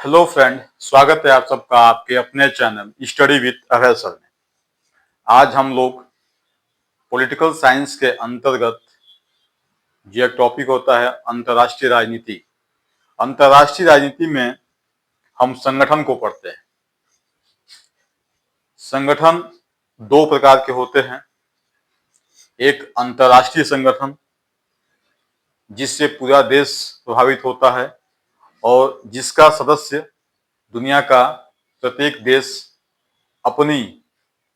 Hello friend, स्वागत है आप सबका आपके अपने channel study with Abhay sir में। आज हम लोग पॉलिटिकल साइंस के अंतर्गत जो एक टॉपिक होता है अंतर्राष्ट्रीय राजनीति। अंतर्राष्ट्रीय राजनीति में हम संगठन को पढ़ते हैं। संगठन दो प्रकार के होते हैं। एक अंतर्राष्ट्रीय संगठन जिससे पूरा देश प्रभावित होता है और जिसका सदस्य दुनिया का प्रत्येक देश अपनी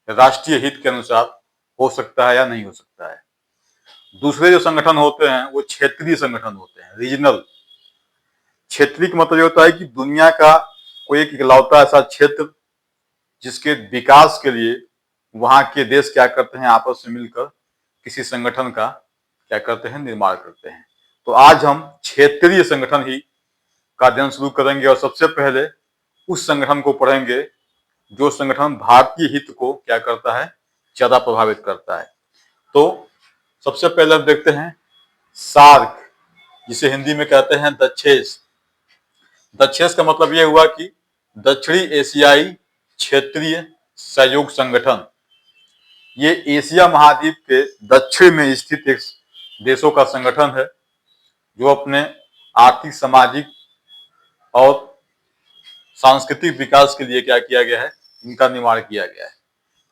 राष्ट्रीय हित के अनुसार हो सकता है या नहीं हो सकता है। दूसरे जो संगठन होते हैं वो क्षेत्रीय संगठन होते हैं, रीजनल। क्षेत्रीय का मतलब ये होता है कि दुनिया का कोई एक इकलौता ऐसा क्षेत्र जिसके विकास के लिए वहां के देश क्या करते हैं, आपस में मिलकर किसी संगठन का क्या करते हैं, निर्माण करते हैं। तो आज हम क्षेत्रीय संगठन ही का अध्ययन शुरू करेंगे और सबसे पहले उस संगठन को पढ़ेंगे जो संगठन भारतीय हित को क्या करता है, ज्यादा प्रभावित करता है। तो सबसे पहले हम देखते हैं सार्क, जिसे हिंदी में कहते हैं दक्षेस। दक्षेस का मतलब यह हुआ कि दक्षिणी एशियाई क्षेत्रीय सहयोग संगठन। ये एशिया महाद्वीप के दक्षिण में स्थित एक देशों का संगठन है जो अपने आर्थिक, सामाजिक और सांस्कृतिक विकास के लिए क्या किया गया है, इनका निर्माण किया गया है।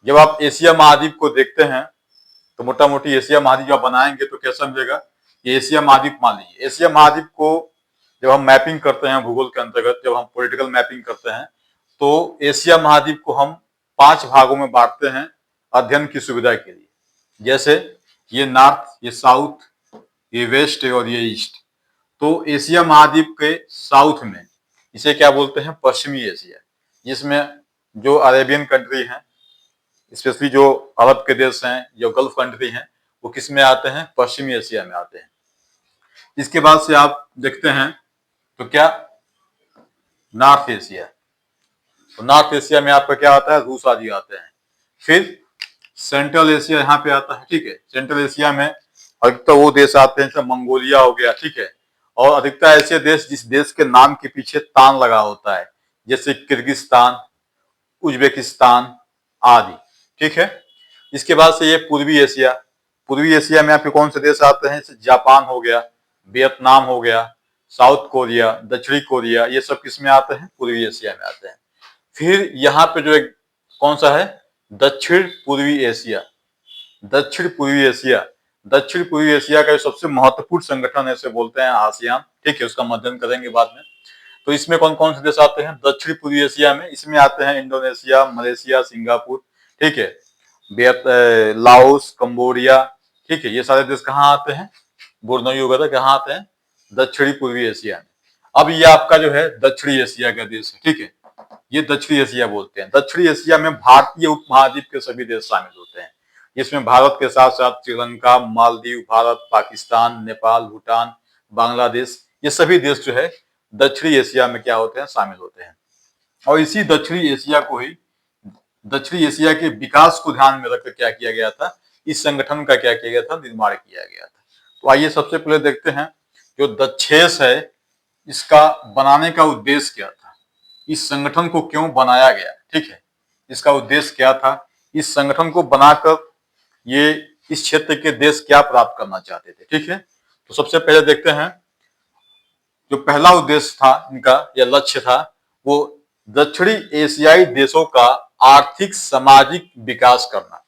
जब आप एशिया महाद्वीप को देखते हैं तो मोटा मोटी एशिया महाद्वीप जब बनाएंगे तो कैसा मिलेगा, ये एशिया महाद्वीप मान लीजिए। एशिया महाद्वीप को जब हम मैपिंग करते हैं भूगोल के अंतर्गत, जब हम पॉलिटिकल मैपिंग करते हैं तो एशिया महाद्वीप को हम 5 भागों में बांटते हैं अध्ययन की सुविधा के लिए। जैसे ये नॉर्थ, ये साउथ, ये वेस्ट और ये ईस्ट। तो एशिया महाद्वीप के साउथ में इसे क्या बोलते हैं, पश्चिमी एशिया, जिसमें जो अरेबियन कंट्री हैं, स्पेशली जो अरब के देश हैं, जो गल्फ कंट्री हैं, वो किस में आते हैं, पश्चिमी एशिया में आते हैं। इसके बाद से आप देखते हैं तो क्या, नॉर्थ एशिया। तो नॉर्थ एशिया में आपका क्या आता है, रूस आदि आते हैं। फिर सेंट्रल एशिया यहाँ पे आता है, ठीक है। सेंट्रल एशिया में अधिकतर वो देश आते हैं, जैसे मंगोलिया हो गया, ठीक है। और अधिकतर ऐसे देश जिस देश के नाम के पीछे तान लगा होता है, जैसे किर्गिस्तान, उज्बेकिस्तान आदि, ठीक है। इसके बाद से ये पूर्वी एशिया। पूर्वी एशिया में आपके कौन से देश आते हैं, जैसे जापान हो गया, वियतनाम हो गया, साउथ कोरिया, दक्षिणी कोरिया, ये सब किस में आते हैं, पूर्वी एशिया में आते हैं। फिर यहाँ पे जो एक कौन सा है, दक्षिण पूर्वी एशिया। दक्षिण पूर्वी एशिया, दक्षिण पूर्वी एशिया का सबसे महत्वपूर्ण संगठन है, बोलते हैं आसियान, ठीक है। उसका अध्ययन करेंगे बाद में। तो इसमें कौन कौन से देश आते हैं दक्षिण पूर्वी एशिया में, इसमें आते हैं इंडोनेशिया, मलेशिया, सिंगापुर, ठीक है, लाओस, कंबोडिया, ठीक है। ये सारे देश कहाँ आते हैं, बोर्नोई वगैरह कहाँ आते हैं, दक्षिणी पूर्वी एशिया में। अब ये आपका जो है दक्षिणी एशिया का देश है, ठीक है। ये दक्षिणी एशिया बोलते हैं। दक्षिणी एशिया में भारतीय उपमहाद्वीप के सभी देश शामिल होते हैं। इसमें भारत के साथ साथ श्रीलंका, मालदीव, भारत, पाकिस्तान, नेपाल, भूटान, बांग्लादेश, ये सभी देश जो है दक्षिणी एशिया में क्या होते हैं, शामिल होते हैं। और इसी दक्षिणी एशिया को ही, दक्षिणी एशिया के विकास को ध्यान में रखकर क्या किया गया था, इस संगठन का क्या किया गया था, निर्माण किया गया था। तो आइए सबसे पहले देखते हैं जो दक्षेस है, इसका बनाने का उद्देश्य क्या था, इस संगठन को क्यों बनाया गया, ठीक है। इसका उद्देश्य क्या था, इस संगठन को बनाकर ये इस क्षेत्र के देश क्या प्राप्त करना चाहते थे, ठीक है। तो सबसे पहले देखते हैं जो पहला उद्देश्य था इनका, या लक्ष्य था, वो दक्षिणी एशियाई देशों का आर्थिक सामाजिक विकास करना।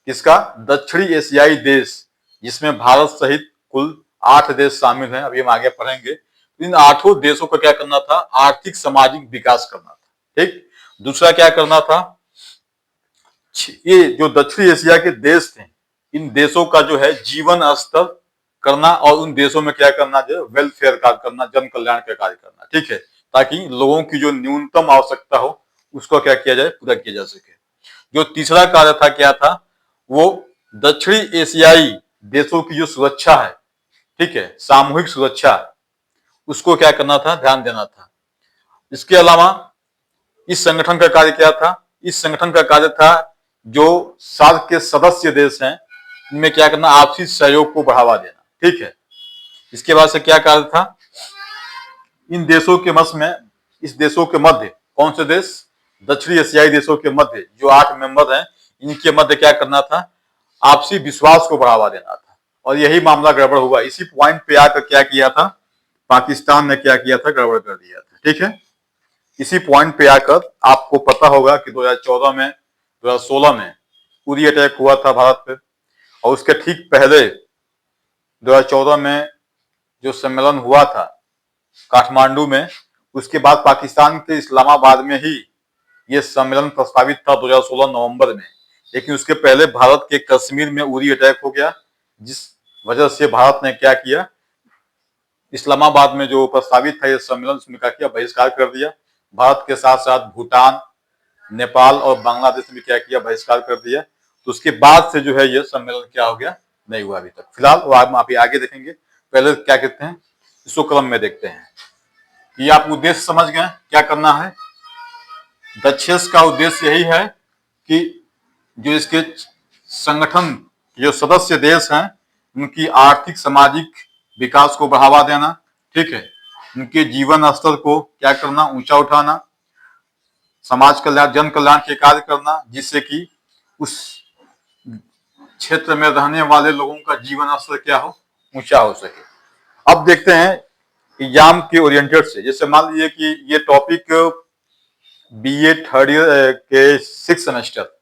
किसका, दक्षिणी एशियाई देश, जिसमें भारत सहित कुल 8 देश शामिल हैं, अभी हम आगे पढ़ेंगे। इन 8 देशों का क्या करना था, आर्थिक सामाजिक विकास करना था, ठीक। दूसरा क्या करना था, ये जो दक्षिणी एशिया के देश थे, इन देशों का जो है जीवन स्तर करना और उन देशों में क्या करना, जो वेलफेयर कार्य करना, जन कल्याण का कार्य करना, ठीक है, ताकि लोगों की जो न्यूनतम आवश्यकता हो उसको क्या किया जाए, पूरा किया जा सके। जो तीसरा कार्य था, क्या था, वो दक्षिणी एशियाई देशों की जो सुरक्षा है, ठीक है, सामूहिक सुरक्षा, उसको क्या करना था, ध्यान देना था। इसके अलावा इस संगठन का कार्य क्या था, इस संगठन का कार्य था जो सार्क के सदस्य देश हैं, इनमें क्या करना, आपसी सहयोग को बढ़ावा देना, ठीक है। इसके बाद से क्या कार्य था, इन देशों के मस में, इस देशों के मध्य, कौन से देश, दक्षिणी एशियाई देशों के मध्य जो 8 मेंबर हैं, इनके मध्य क्या करना था, आपसी विश्वास को बढ़ावा देना था। और यही मामला गड़बड़ हुआ। इसी पॉइंट पे आकर क्या किया था, पाकिस्तान ने क्या किया था, गड़बड़ कर दिया था। ठीक है, इसी पॉइंट पे आकर आपको पता होगा कि 2014 में, 2016 में उरी अटैक हुआ था भारत पे, और उसके ठीक पहले 2014 में जो सम्मेलन हुआ था काठमांडू में, उसके बाद पाकिस्तान के इस्लामाबाद में ही ये सम्मेलन प्रस्तावित था 2016 नवंबर में। लेकिन उसके पहले भारत के कश्मीर में उरी अटैक हो गया, जिस वजह से भारत ने क्या किया, इस्लामाबाद में जो प्रस्तावित था ये सम्मेलन, उसमें क्या किया, बहिष्कार कर दिया। भारत के साथ साथ भूटान, नेपाल और बांग्लादेश में क्या किया, बहिष्कार कर दिया। तो उसके बाद से जो है ये सम्मेलन क्या हो गया, नहीं हुआ अभी तक। फिलहाल वो आप आगे देखेंगे, पहले क्या कहते हैं इसको क्रम में देखते हैं। ये आप उद्देश्य समझ गए क्या करना है। दक्षेस का उद्देश्य यही है कि जो इसके संगठन जो सदस्य देश हैं उनकी आर्थिक सामाजिक विकास को बढ़ावा देना, ठीक है, उनके जीवन स्तर को क्या करना, ऊंचा उठाना, समाज कल्याण, जन कल्याण के कार्य करना, जिससे कि उस क्षेत्र में रहने वाले लोगों का जीवन स्तर क्या हो, ऊंचा हो सके। अब देखते हैं एग्जाम के ओरिएंटेड से। जैसे मान लीजिए कि ये टॉपिक बीए थर्ड ईयर के 6 सेमेस्टर,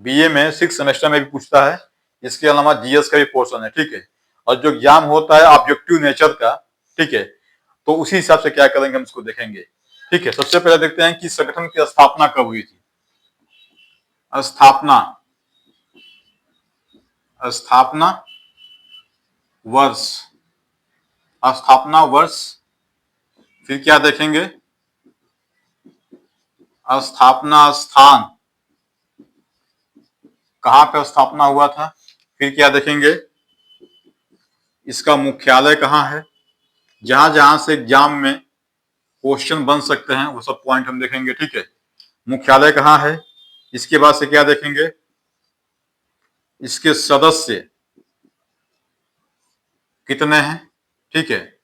बीए में 6 सेमेस्टर में भी पूछता है। इसके अलावा जीएस का भी पोर्शन है, ठीक है। और जो एग्जाम होता है ऑब्जेक्टिव नेचर का, ठीक है, तो उसी हिसाब से क्या करेंगे हम इसको देखेंगे, ठीक है। सबसे पहले देखते हैं कि संगठन की स्थापना कब हुई थी। स्थापना वर्ष, स्थापना वर्ष, फिर क्या देखेंगे, स्थापना स्थान, कहां पर स्थापना हुआ था, फिर क्या देखेंगे, इसका मुख्यालय कहां है। जहां जहां से एग्जाम में क्वेश्चन बन सकते हैं वो सब पॉइंट हम देखेंगे, ठीक है। मुख्यालय कहां है, इसके बाद से क्या देखेंगे, इसके सदस्य कितने हैं, ठीक है।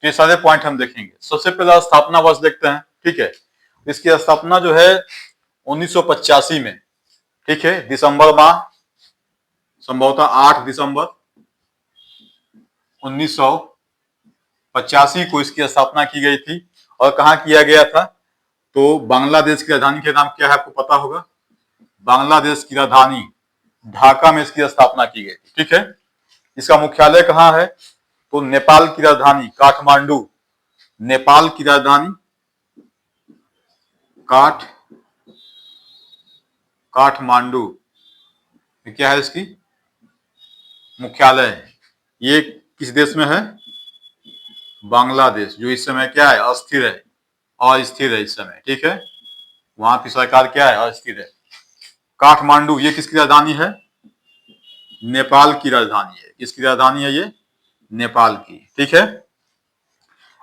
ये सारे पॉइंट हम देखेंगे। सबसे पहले स्थापना वर्ष देखते हैं, ठीक है। इसकी स्थापना जो है 1985 में, ठीक है, दिसंबर माह, संभवतः 8 दिसंबर 1985 को इसकी स्थापना की गई थी। और कहाँ किया गया था, तो बांग्लादेश की राजधानी के नाम क्या है आपको पता होगा, बांग्लादेश की राजधानी ढाका में इसकी स्थापना की गई थी, ठीक है। इसका मुख्यालय कहाँ है, तो नेपाल की राजधानी काठमांडू, नेपाल की राजधानी काठमांडू क्या है इसकी मुख्यालय है। ये किस देश में है, बांग्लादेश, जो इस समय क्या है, अस्थिर है, अस्थिर है इस समय, ठीक है। वहां की सरकार क्या है, अस्थिर है। काठमांडू ये किसकी राजधानी है, नेपाल की राजधानी है। किसकी राजधानी है ये, नेपाल की, ठीक है।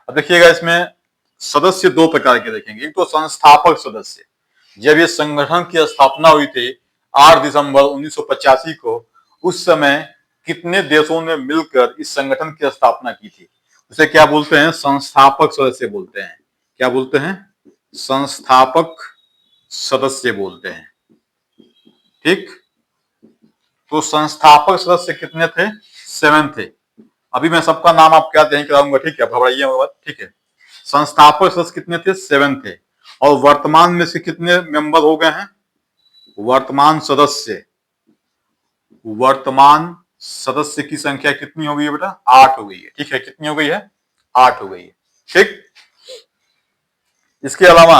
अब देखिएगा इसमें सदस्य 2 प्रकार के देखेंगे। एक तो संस्थापक सदस्य, जब ये संगठन की स्थापना हुई थी 8 दिसंबर 1985 को, उस समय कितने देशों ने मिलकर इस संगठन की स्थापना की थी, उसे क्या बोलते हैं, संस्थापक सदस्य बोलते हैं। क्या बोलते हैं, संस्थापक सदस्य बोलते हैं, ठीक। तो संस्थापक सदस्य कितने थे, 7 थे। अभी मैं सबका नाम आपको याद नहीं कराऊंगा, ठीक है, घबराइए मत, ठीक है। संस्थापक सदस्य कितने थे, 7 थे। और वर्तमान में से कितने मेंबर हो गए हैं, वर्तमान सदस्य की संख्या कितनी हो गई है बेटा, 8 हो गई है, ठीक है। कितनी हो गई है, 8 हो गई है, ठीक। इसके अलावा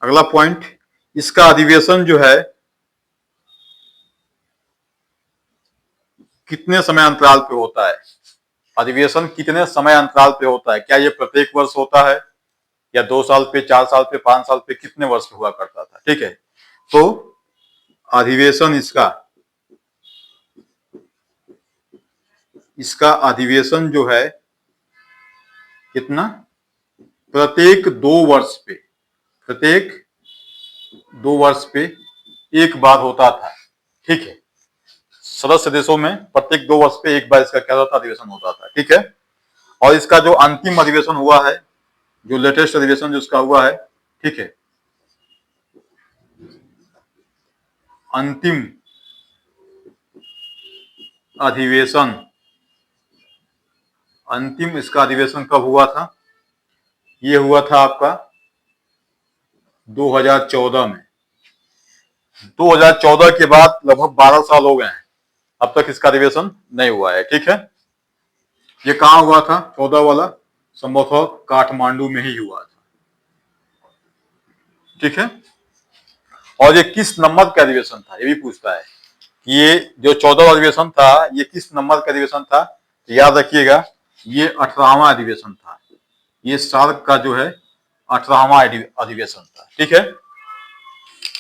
अगला पॉइंट, इसका अधिवेशन जो है कितने समय अंतराल पे होता है, अधिवेशन कितने समय अंतराल पे होता है, क्या ये प्रत्येक वर्ष होता है या 2 साल पे, 4 साल पे, 5 साल पे, कितने वर्ष पे हुआ करता था, ठीक है। तो अधिवेशन इसका अधिवेशन जो है कितना, प्रत्येक 2 वर्ष पे एक बार होता था, ठीक है। सदस्य देशों में प्रत्येक 2 वर्ष पे एक बार इसका क्या होता था, अधिवेशन होता था, ठीक है। और इसका जो अंतिम अधिवेशन हुआ है जो लेटेस्ट अधिवेशन जो उसका हुआ है, ठीक है, अंतिम अधिवेशन, अंतिम इसका अधिवेशन कब हुआ था? ये हुआ था आपका 2014 में। 2014 के बाद लगभग 12 साल हो गए हैं, अब तक इसका अधिवेशन नहीं हुआ है, ठीक है। ये कहाँ हुआ था 14 वाला? संभवतः काठमांडू में ही हुआ था, ठीक है। और ये किस नंबर का अधिवेशन था, ये भी पूछता है कि ये जो 14वां अधिवेशन था ये किस नंबर का अधिवेशन था? तो याद रखिएगा ये 18वां अधिवेशन था, ये सार्क का जो है 18वां अधिवेशन था, ठीक है।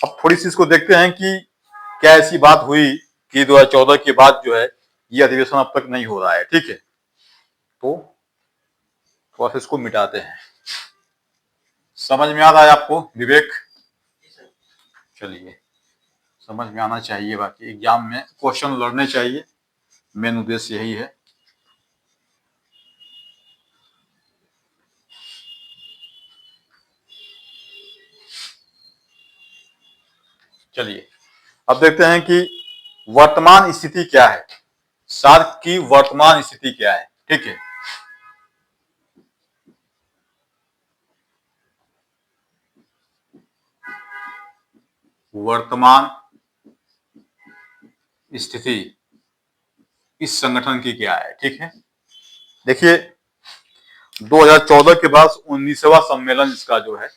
अब थोड़ी सी इसको देखते हैं कि क्या ऐसी बात हुई कि 2014 के बाद जो है ये अधिवेशन अब तक नहीं हो रहा है, ठीक है। तो थोड़ा सा इसको मिटाते हैं। समझ में आ रहा है आपको विवेक? चलिए, समझ में आना चाहिए, बाकी एग्जाम में क्वेश्चन लड़ने चाहिए, मेन उद्देश्य यही है। चलिए अब देखते हैं कि वर्तमान स्थिति क्या है, सार्क की वर्तमान स्थिति क्या है, ठीक है। वर्तमान स्थिति इस संगठन की क्या है, ठीक है। देखिए 2014 के बाद 19वां सम्मेलन इसका जो है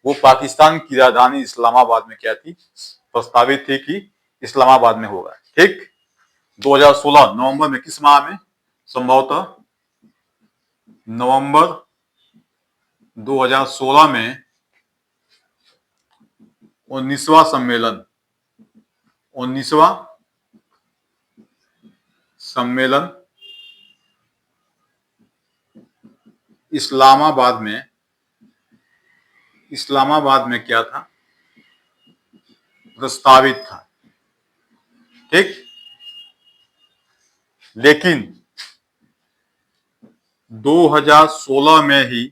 वो पाकिस्तान की राजधानी इस्लामाबाद में क्या थी, प्रस्तावित थी कि इस्लामाबाद में होगा, ठीक। 2016 नवंबर में, किस माह में? संभवतः नवंबर 2016 में 19वां सम्मेलन, 19वां सम्मेलन इस्लामाबाद में क्या था, प्रस्तावित था, ठीक। लेकिन 2016 में ही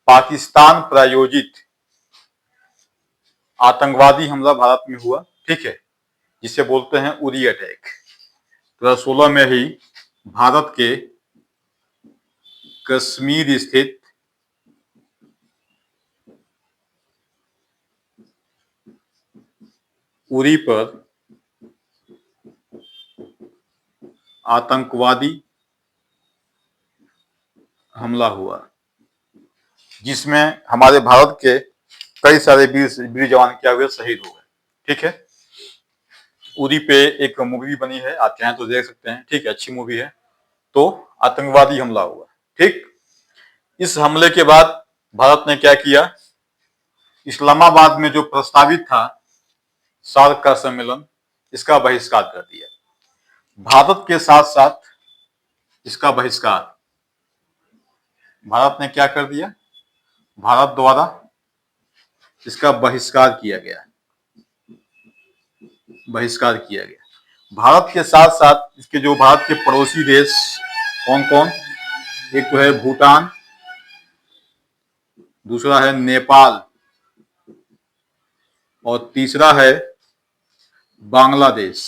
पाकिस्तान प्रायोजित आतंकवादी हमला भारत में हुआ, ठीक है, जिसे बोलते हैं उरी अटैक। 2016 में ही भारत के कश्मीर स्थित उरी पर आतंकवादी हमला हुआ, जिसमें हमारे भारत के कई सारे वीर जवान क्या हुए, शहीद हो गए, ठीक है। उरी पे एक मूवी बनी है, आप चाहें तो देख सकते हैं, ठीक है, अच्छी मूवी है। तो आतंकवादी हमला हुआ, ठीक। इस हमले के बाद भारत ने क्या किया, इस्लामाबाद में जो प्रस्तावित था सार्क का सम्मेलन, इसका बहिष्कार कर दिया। भारत के साथ साथ इसका बहिष्कार भारत ने क्या कर दिया, भारत द्वारा इसका बहिष्कार किया गया, बहिष्कार किया गया। भारत के साथ साथ इसके जो भारत के पड़ोसी देश कौन कौन, एक तो है भूटान, दूसरा है नेपाल और तीसरा है बांग्लादेश।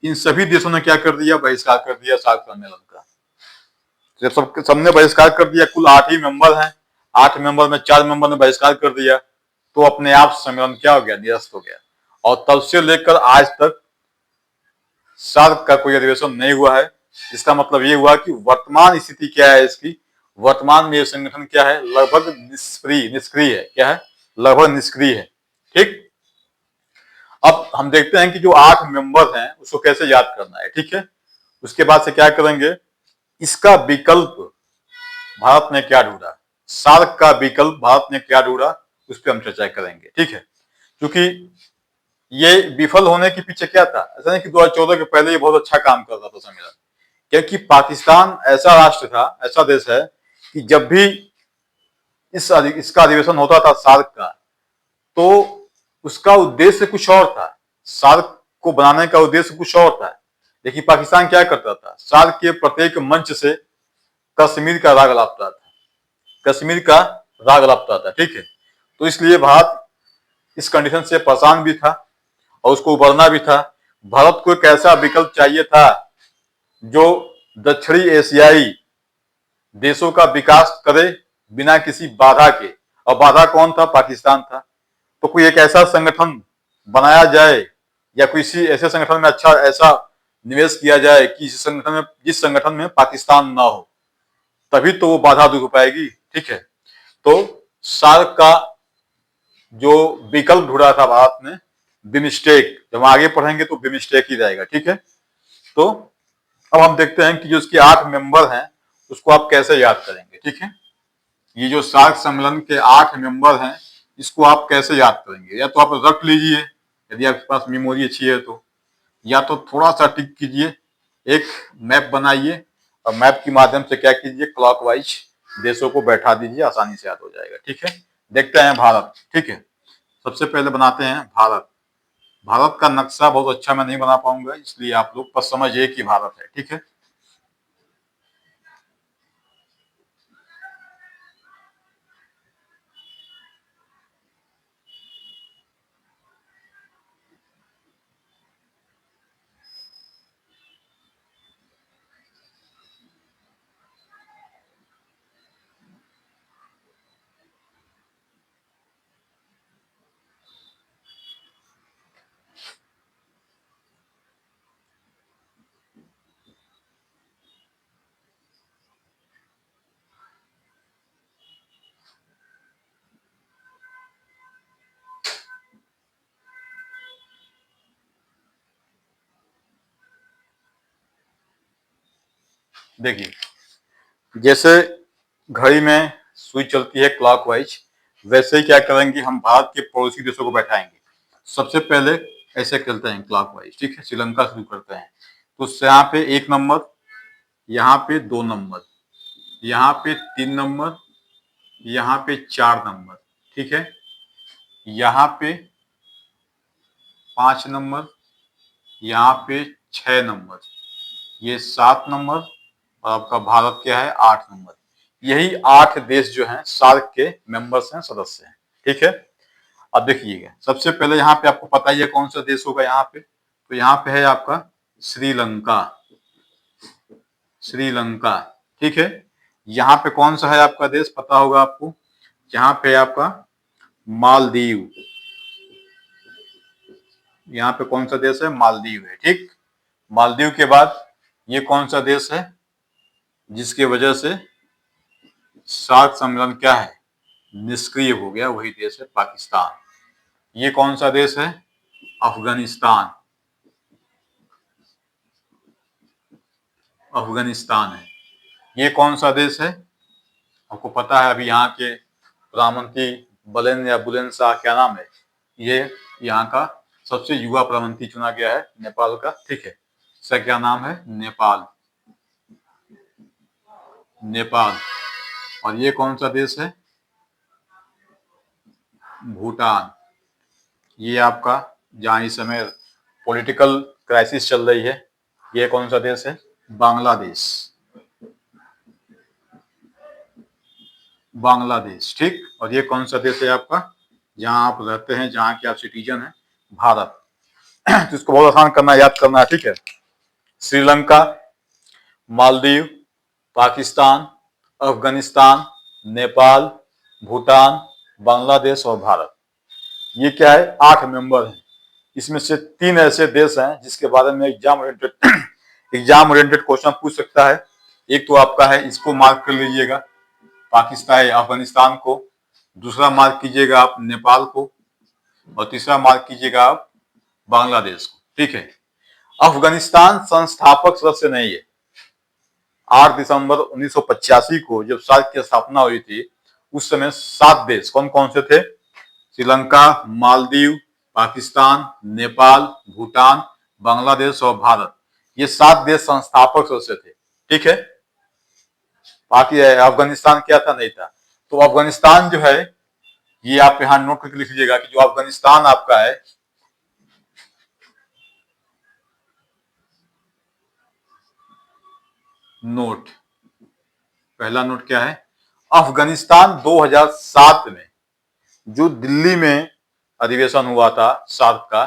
इन सभी देशों ने क्या कर दिया, बहिष्कार कर दिया सार्क सम्मेलन का। जब सबने बहिष्कार कर दिया, कुल 8 ही मेंबर हैं, 8 मेंबर में 4 मेंबर ने बहिष्कार कर दिया, तो अपने आप सम्मेलन क्या हो गया, निरस्त हो गया। और तब से लेकर आज तक सार्क का कोई अधिवेशन नहीं हुआ है। इसका मतलब ये हुआ कि वर्तमान स्थिति क्या है इसकी, वर्तमान में ये संगठन क्या है, लगभग निष्क्रिय है, क्या है, लगभग निष्क्रिय है, ठीक। अब हम देखते हैं कि जो 8 मेंबर हैं उसको कैसे याद करना है, ठीक है। उसके बाद से क्या करेंगे, इसका विकल्प भारत ने क्या ढूंढा, सार्क का विकल्प भारत ने क्या ढूंढा, उस पर हम चर्चा करेंगे, ठीक है। क्योंकि ये विफल होने के पीछे क्या था, ऐसा नहीं कि 2014 के पहले ये बहुत अच्छा काम कर रहा था सम्मेलन, क्योंकि पाकिस्तान ऐसा राष्ट्र था, ऐसा देश है कि जब भी इसका अधिवेशन होता था सार्क का, तो उसका उद्देश्य कुछ और था, सार्क को बनाने का उद्देश्य कुछ और था। देखिए पाकिस्तान क्या करता था, सार्क के प्रत्येक मंच से कश्मीर का राग अलापता था, कश्मीर का राग अलापता था, ठीक है। तो इसलिए भारत इस कंडीशन से परेशान भी था और उसको उबरना भी था। भारत को एक ऐसा विकल्प चाहिए था जो दक्षिणी एशियाई देशों का विकास करे बिना किसी बाधा के, और बाधा कौन था, पाकिस्तान था। तो कोई एक ऐसा संगठन बनाया जाए या किसी ऐसे संगठन में अच्छा ऐसा निवेश किया जाए कि जिस संगठन में पाकिस्तान ना हो, तभी तो वो बाधा दूर हो पाएगी, ठीक है। तो सार्क का जो विकल्प ढूंढा था भारत ने, बिमस्टेक, जब आगे पढ़ेंगे तो बिमस्टेक ही रहेगा, ठीक है। तो अब हम देखते हैं कि जो उसके 8 मेंबर हैं उसको आप कैसे याद करेंगे, ठीक है। ये जो सार्क सम्मेलन के 8 मेंबर हैं इसको आप कैसे याद करेंगे, या तो आप रख लीजिए यदि आपके पास मेमोरी अच्छी है तो, या तो थोड़ा सा टिक कीजिए, एक मैप बनाइए और मैप के माध्यम से क्या कीजिए, क्लॉकवाइज देशों को बैठा दीजिए, आसानी से याद हो जाएगा, ठीक है। देखते हैं भारत, ठीक है। सबसे पहले बनाते हैं भारत। भारत का नक्शा बहुत अच्छा मैं नहीं बना पाऊंगा, इसलिए आप लोग बस समझिए कि भारत है, ठीक है। देखिए, जैसे घड़ी में सुई चलती है क्लॉकवाइज, वैसे ही क्या करेंगे, हम भारत के पड़ोसी देशों को बैठाएंगे। सबसे पहले ऐसे चलते हैं क्लॉकवाइज, ठीक है। श्रीलंका शुरू करते हैं, तो यहाँ पे 1 नंबर, यहाँ पे 2 नंबर, यहाँ पे 3 नंबर, यहाँ पे 4 नंबर, ठीक है। यहाँ पे 5 नंबर, यहाँ पे 6 नंबर, ये 7 नंबर, और आपका भारत क्या है, 8 नंबर। यही 8 देश जो हैं सार्क के मेंबर्स हैं, सदस्य हैं, ठीक है। अब देखिएगा, सबसे पहले यहाँ पे आपको पता ही है कौन सा देश होगा यहाँ पे, तो यहाँ पे है आपका श्रीलंका, श्रीलंका, ठीक है। यहाँ पे कौन सा है आपका देश, पता होगा आपको, यहाँ पे आपका मालदीव, यहाँ पे कौन सा देश है, मालदीव है, ठीक। मालदीव के बाद ये कौन सा देश है जिसके वजह से सार्क सम्मेलन क्या है, निष्क्रिय हो गया, वही देश है पाकिस्तान। ये कौन सा देश है, अफगानिस्तान, अफगानिस्तान है। ये कौन सा देश है, आपको पता है, अभी यहाँ के प्रधानमंत्री बलेन या बुलेन शाह, क्या नाम है, ये यहाँ का सबसे युवा प्रधानमंत्री चुना गया है नेपाल का, ठीक है। इसका क्या नाम है, नेपाल, नेपाल। और ये कौन सा देश है, भूटान। ये आपका जहाँ इस समय पॉलिटिकल क्राइसिस चल रही है, ये कौन सा देश है, बांग्लादेश, बांग्लादेश, ठीक। और ये कौन सा देश है आपका, जहाँ आप रहते हैं, जहाँ के आप सिटीजन हैं, भारत। तो इसको बहुत आसान करना, याद करना है, ठीक है। श्रीलंका, मालदीव, पाकिस्तान, अफगानिस्तान, नेपाल, भूटान, बांग्लादेश और भारत। ये क्या है, 8 मेंबर हैं। इसमें से 3 ऐसे देश हैं जिसके बारे में एग्जाम ओरिएंटेड क्वेश्चन पूछ सकता है। एक तो आपका है, इसको मार्क कर लीजिएगा, पाकिस्तान, अफगानिस्तान को। दूसरा मार्क कीजिएगा आप नेपाल को, और तीसरा मार्क कीजिएगा आप बांग्लादेश को, ठीक है। अफगानिस्तान संस्थापक सदस्य नहीं है। 8 दिसंबर 1985 को जब सार्क की स्थापना हुई थी, उस समय 7 देश कौन कौन से थे, श्रीलंका, मालदीव, पाकिस्तान, नेपाल, भूटान, बांग्लादेश और भारत। ये 7 देश संस्थापक सदस्य थे, ठीक है। बाकी अफगानिस्तान क्या था, नहीं था। तो अफगानिस्तान जो है, ये आप यहाँ नोट करके लिख लीजिएगा कि जो अफगानिस्तान आपका है, नोट। पहला नोट क्या है? अफगानिस्तान 2007 में जो दिल्ली में अधिवेशन हुआ था सार्क का,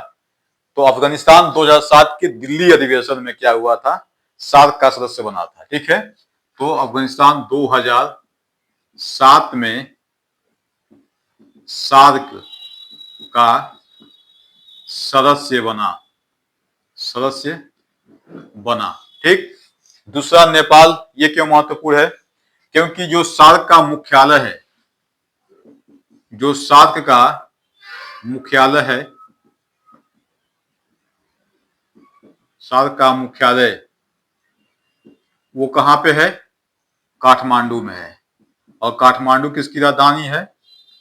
तो अफगानिस्तान 2007 के दिल्ली अधिवेशन में क्या हुआ था? सार्क का सदस्य बना था। ठीक है, तो अफगानिस्तान 2007 में सार्क का सदस्य बना। ठीक। दूसरा, नेपाल। ये क्यों महत्वपूर्ण है? क्योंकि जो सार्क का मुख्यालय है, जो सार्क का मुख्यालय है, सार्क का मुख्यालय वो कहां पे है? काठमांडू में है। और काठमांडू किसकी राजधानी है?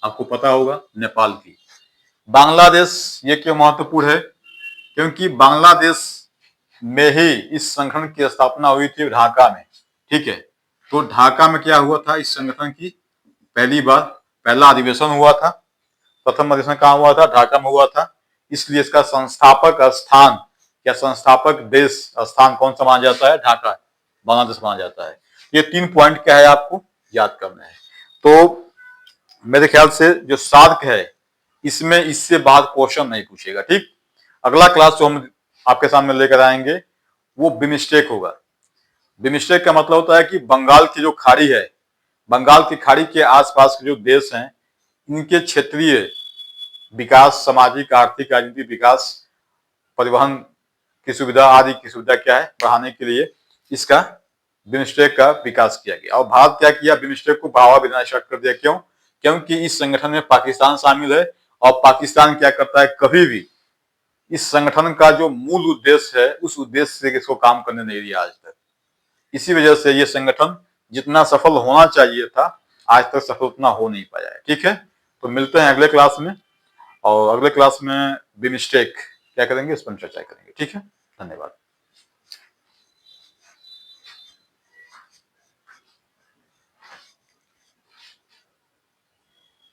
आपको पता होगा, नेपाल की। बांग्लादेश। ये क्यों महत्वपूर्ण है? क्योंकि बांग्लादेश में ही इस संगठन की स्थापना हुई थी, ढाका में। ठीक है, तो ढाका में क्या हुआ था? इस संगठन की पहली बार पहला अधिवेशन हुआ था। प्रथम अधिवेशन कहाँ हुआ था? ढाका में हुआ था। इसलिए इसका संस्थापक स्थान या संस्थापक देश स्थान कौन सा माना जाता है? ढाका, बांग्लादेश माना जाता है। ये 3 पॉइंट क्या है आपको याद करना है। तो मेरे ख्याल से जो सार्क है, इसमें इससे बाद क्वेश्चन नहीं पूछेगा। ठीक। अगला क्लास जो हम आपके सामने लेकर आएंगे वो बिमस्टेक होगा। बिमस्टेक का मतलब होता है कि बंगाल की जो खाड़ी है, बंगाल की खाड़ी के आसपास के जो देश हैं, इनके क्षेत्रीय विकास, सामाजिक, आर्थिक, राजनीतिक विकास, परिवहन की सुविधा आदि की सुविधा क्या है बढ़ाने के लिए इसका बिमस्टेक का विकास किया गया। और भारत क्या किया? बिमस्टेक को बढ़ावा देना स्टार्ट कर दिया। क्यों? क्योंकि इस संगठन में पाकिस्तान शामिल है और पाकिस्तान क्या करता है? कभी भी इस संगठन का जो मूल उद्देश्य है, उस उद्देश्य से इसको काम करने नहीं दिया आज तक। इसी वजह से ये संगठन जितना सफल होना चाहिए था, आज तक सफल उतना हो नहीं पाया है। ठीक है, तो मिलते हैं अगले क्लास में, और अगले क्लास में बिमस्टेक क्या करेंगे, इस पर चर्चा करेंगे। ठीक है, धन्यवाद।